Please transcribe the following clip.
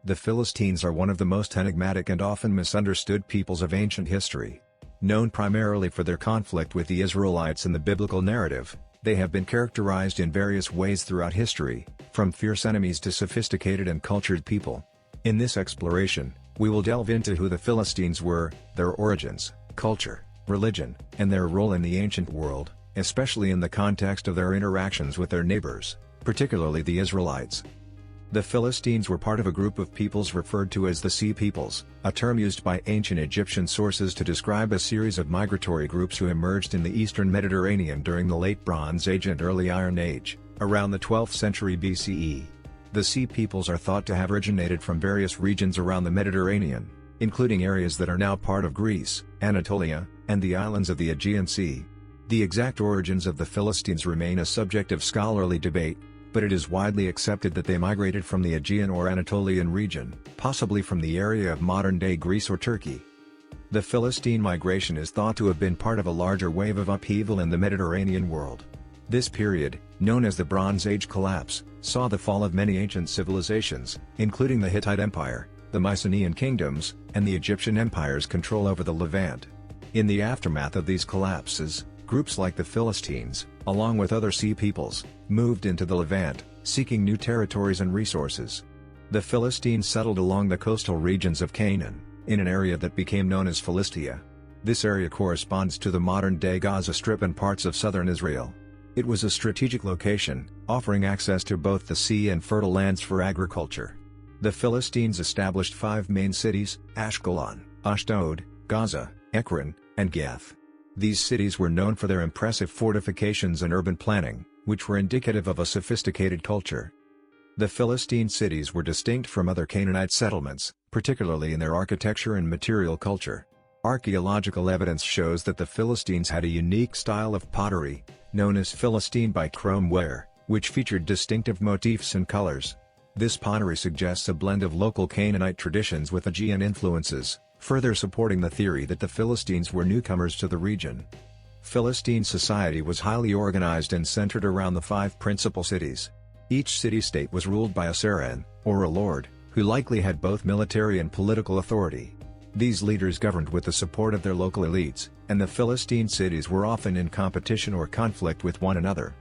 The Philistines are one of the most enigmatic and often misunderstood peoples of ancient history. Known primarily for their conflict with the Israelites in the biblical narrative, they have been characterized in various ways throughout history, from fierce enemies to sophisticated and cultured people. In this exploration, we will delve into who the Philistines were, their origins, culture, religion, and their role in the ancient world, especially in the context of their interactions with their neighbors, particularly the Israelites. The Philistines were part of a group of peoples referred to as the Sea Peoples, a term used by ancient Egyptian sources to describe a series of migratory groups who emerged in the eastern Mediterranean during the Late Bronze Age and Early Iron Age, around the 12th century BCE. The Sea Peoples are thought to have originated from various regions around the Mediterranean, including areas that are now part of Greece, Anatolia, and the islands of the Aegean Sea. The exact origins of the Philistines remain a subject of scholarly debate, but it is widely accepted that they migrated from the Aegean or Anatolian region, possibly from the area of modern-day Greece or Turkey. The Philistine migration is thought to have been part of a larger wave of upheaval in the Mediterranean world. This period, known as the Bronze Age collapse, saw the fall of many ancient civilizations, including the Hittite Empire, the Mycenaean kingdoms, and the Egyptian Empire's control over the Levant. In the aftermath of these collapses, groups like the Philistines, along with other sea peoples, moved into the Levant, seeking new territories and resources. The Philistines settled along the coastal regions of Canaan, in an area that became known as Philistia. This area corresponds to the modern-day Gaza Strip and parts of southern Israel. It was a strategic location, offering access to both the sea and fertile lands for agriculture. The Philistines established 5 main cities: Ashkelon, Ashdod, Gaza, Ekron, and Gath. These cities were known for their impressive fortifications and urban planning, which were indicative of a sophisticated culture. The Philistine cities were distinct from other Canaanite settlements, particularly in their architecture and material culture. Archaeological evidence shows that the Philistines had a unique style of pottery, known as Philistine bichrome ware, which featured distinctive motifs and colors. This pottery suggests a blend of local Canaanite traditions with Aegean influences, further supporting the theory that the Philistines were newcomers to the region. Philistine society was highly organized and centered around the 5 principal cities. Each city-state was ruled by a saran, or a lord, who likely had both military and political authority. These leaders governed with the support of their local elites, and the Philistine cities were often in competition or conflict with one another.